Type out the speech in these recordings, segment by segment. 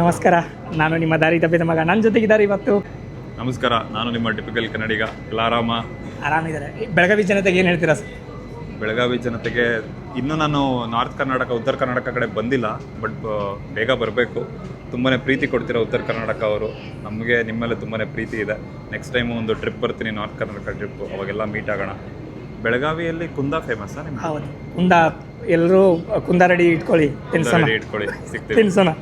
ನಮಸ್ಕಾರ, ನಾನು ನಿಮ್ಮ ದಾರಿ ತಪ್ಪಿದ ಮಗ. ನನ್ನ ಜೊತೆಗಿದ್ದಾರೆ ಇವತ್ತು. ನಮಸ್ಕಾರ, ನಾನು ನಿಮ್ಮ ಟಿಪಿಕಲ್ ಕನ್ನಡಿಗ. ಎಲ್ಲ ಆರಾಮಿದ್ದಾರೆ. ಬೆಳಗಾವಿ ಜನತೆಗೆ ಏನು ಹೇಳ್ತೀರಾ ಸರ್? ಬೆಳಗಾವಿ ಜನತೆಗೆ ಇನ್ನೂ ನಾನು ನಾರ್ತ್ ಕರ್ನಾಟಕ, ಉತ್ತರ ಕರ್ನಾಟಕ ಕಡೆ ಬಂದಿಲ್ಲ, ಬಟ್ ಬೇಗ ಬರಬೇಕು. ತುಂಬಾ ಪ್ರೀತಿ ಕೊಡ್ತೀರಾ ಉತ್ತರ ಕರ್ನಾಟಕ ಅವರು. ನಮಗೆ ನಿಮ್ಮಲ್ಲಿ ತುಂಬಾ ಪ್ರೀತಿ ಇದೆ. ನೆಕ್ಸ್ಟ್ ಟೈಮು ಒಂದು ಟ್ರಿಪ್ ಬರ್ತೀನಿ, ನಾರ್ತ್ ಕರ್ನಾಟಕ ಟ್ರಿಪ್ಪು, ಅವಾಗೆಲ್ಲ ಮೀಟ್ ಆಗೋಣ. ಬೆಳಗಾವಿಯಲ್ಲಿ ಕುಂದ ಫೇಮಸ್ಸಾ ನಿಮ್ಗೆ? ಹೌದು, ಕುಂದ. ಎಲ್ಲರೂ ಕುಂದ ರೆಡಿ ಇಟ್ಕೊಳ್ಳಿ, ಸಿಗ್ತೀವಿ. ತಿನ್ಸೋಣ.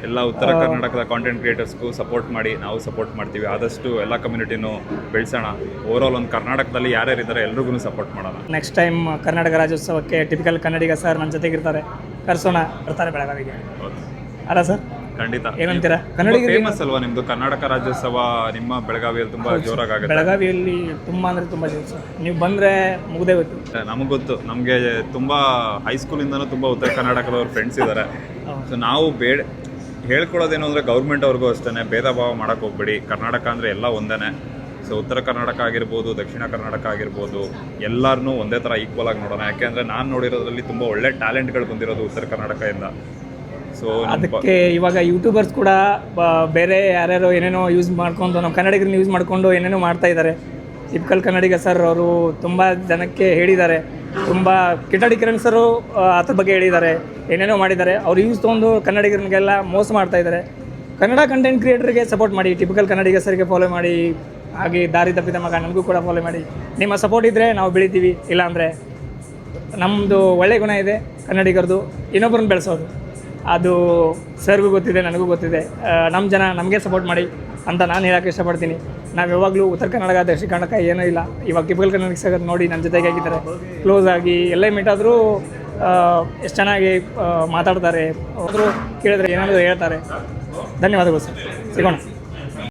ಎಲ್ಲ ಉತ್ತರ ಕರ್ನಾಟಕದ ಕಾಂಟೆಂಟ್ ಕ್ರಿಯೇಟರ್ಸ್ಗೂ ಸಪೋರ್ಟ್ ಮಾಡಿ, ನಾವು ಸಪೋರ್ಟ್ ಮಾಡ್ತೀವಿ. ಆದಷ್ಟು ಎಲ್ಲ ಕಮ್ಯುನಿಟಿನೂ ಬೆಳೆಸೋಣ. ಓವರಾಲ್ ಒಂದು ಕರ್ನಾಟಕದಲ್ಲಿ ಯಾರ್ಯಾರಿದ್ದಾರೆ ಎಲ್ರಿಗೂ ಸಪೋರ್ಟ್ ಮಾಡೋಣ. ನೆಕ್ಸ್ಟ್ ಟೈಮ್ ಕರ್ನಾಟಕ ರಾಜ್ಯೋತ್ಸವಕ್ಕೆ ಟಿಪಿಕಲ್ ಕನ್ನಡಿಗ ಸರ್ ನನ್ನ ಜೊತೆಗಿರ್ತಾರೆ. ಕರ್ಸೋಣ, ಬರ್ತಾರೆ ಬೆಳಗಾವಿಗೆ. ಅಲ್ಲ ಸರ್? ಖಂಡಿತ. ಏನಂತೀರಾ? ಕನ್ನಡಿಗ ಫೇಮಸ್ ಅಲ್ವಾ ನಿಮ್ಮದು ಕರ್ನಾಟಕ ರಾಜ್ಯೋತ್ಸವ? ನಿಮ್ಮ ಬೆಳಗಾವಿಯಲ್ಲಿ ತುಂಬ ಜೋರಾಗುತ್ತೆ. ಬೆಳಗಾವಿಯಲ್ಲಿ ತುಂಬ ಅಂದರೆ ತುಂಬ ಜೋರು ಸರ್. ನೀವು ಬಂದರೆ ಮುಗ್ದೇ ಗೊತ್ತು. ನಮಗೆ ಗೊತ್ತು. ನಮಗೆ ತುಂಬ ಹೈಸ್ಕೂಲಿಂದನೂ ತುಂಬ ಉತ್ತರ ಕರ್ನಾಟಕದವ್ರ ಫ್ರೆಂಡ್ಸ್ ಇದ್ದಾರೆ. ಸೊ ನಾವು ಹೇಳ್ಕೊಡೋದೇನು ಅಂದರೆ ಗೌರ್ಮೆಂಟ್ ಅವ್ರಿಗೂ ಅಷ್ಟೇ ಭೇದ ಭಾವ ಮಾಡೋಕ್ಕೆ ಹೋಗ್ಬೇಡಿ. ಕರ್ನಾಟಕ ಅಂದರೆ ಎಲ್ಲ ಒಂದೇ. ಸೊ ಉತ್ತರ ಕರ್ನಾಟಕ ಆಗಿರ್ಬೋದು, ದಕ್ಷಿಣ ಕರ್ನಾಟಕ ಆಗಿರ್ಬೋದು, ಎಲ್ಲರನ್ನೂ ಒಂದೇ ಥರ ಈಕ್ವಲ್ ಆಗಿ ನೋಡೋಣ. ಯಾಕೆಂದರೆ ನಾನು ನೋಡಿರೋದ್ರಲ್ಲಿ ತುಂಬ ಒಳ್ಳೆ ಟ್ಯಾಲೆಂಟ್ಗಳು ಬಂದಿರೋದು ಉತ್ತರ ಕರ್ನಾಟಕದಿಂದ. ಸೊ ಅದಕ್ಕೆ ಇವಾಗ ಯೂಟ್ಯೂಬರ್ಸ್ ಕೂಡ ಬೇರೆ ಯಾರ್ಯಾರೋ ಏನೇನೋ ಯೂಸ್ ಮಾಡ್ಕೊಂಡು, ನಮ್ಮ ಕನ್ನಡಿಗರನ್ನ ಯೂಸ್ ಮಾಡಿಕೊಂಡು ಏನೇನೋ ಮಾಡ್ತಾ ಇದ್ದಾರೆ. ಟಿಪಿಕಲ್ ಕನ್ನಡಿಗ ಸರ್ ಅವರು ತುಂಬ ಜನಕ್ಕೆ ಹೇಳಿದ್ದಾರೆ. ತುಂಬ ಕಿಟಾಡಿ ಕಿರಣ್ ಸರು ಅದ್ರ ಬಗ್ಗೆ ಹೇಳಿದ್ದಾರೆ, ಏನೇನೋ ಮಾಡಿದ್ದಾರೆ. ಅವ್ರು ಯೂಸ್ ತೊಗೊಂಡು ಕನ್ನಡಿಗರಿಗೆಲ್ಲ ಮೋಸ ಮಾಡ್ತಾ ಇದ್ದಾರೆ. ಕನ್ನಡ ಕಂಟೆಂಟ್ ಕ್ರಿಯೇಟರ್ಗೆ ಸಪೋರ್ಟ್ ಮಾಡಿ, ಟಿಪಿಕಲ್ ಕನ್ನಡಿಗ ಸರಿಗೆ ಫಾಲೋ ಮಾಡಿ. ಹಾಗೆ ದಾರಿ ತಪ್ಪಿದ ಮಗ ನನಗೂ ಕೂಡ ಫಾಲೋ ಮಾಡಿ. ನಿಮ್ಮ ಸಪೋರ್ಟ್ ಇದ್ದರೆ ನಾವು ಬೆಳಿತೀವಿ, ಇಲ್ಲಾಂದರೆ ನಮ್ಮದು ಒಳ್ಳೆಯ ಗುಣ ಇದೆ ಕನ್ನಡಿಗರದು, ಇನ್ನೊಬ್ಬರನ್ನ ಬೆಳೆಸೋದು. ಅದು ಸರ್ಗೂ ಗೊತ್ತಿದೆ, ನನಗೂ ಗೊತ್ತಿದೆ. ನಮ್ಮ ಜನ ನಮಗೆ ಸಪೋರ್ಟ್ ಮಾಡಿ ಅಂತ ನಾನು ಹೇಳೋಕ್ಕೆ ಇಷ್ಟಪಡ್ತೀನಿ. ನಾವು ಯಾವಾಗಲೂ ಉತ್ತರ ಕನ್ನಡ, ದಕ್ಷಿಣ ಕನ್ನಡ ಏನೂ ಇಲ್ಲ. ಇವಾಗ ಟಿಪಿಕಲ್ ಕನ್ನಡಿಗ ಸರ್ ನೋಡಿ ನನ್ನ ಜೊತೆಗೆ ಆಗಿದ್ದಾರೆ, ಕ್ಲೋಸ್ ಆಗಿ ಎಲ್ಲೇ ಮೀಟ್ ಆದರೂ ಎಷ್ಟು ಚೆನ್ನಾಗಿ ಮಾತಾಡ್ತಾರೆ. ಹೋದರೂ ಕೇಳಿದ್ರೆ ಏನಾದರೂ ಹೇಳ್ತಾರೆ. ಧನ್ಯವಾದಗಳು ಸರ್, ಸಿಗೋಣ.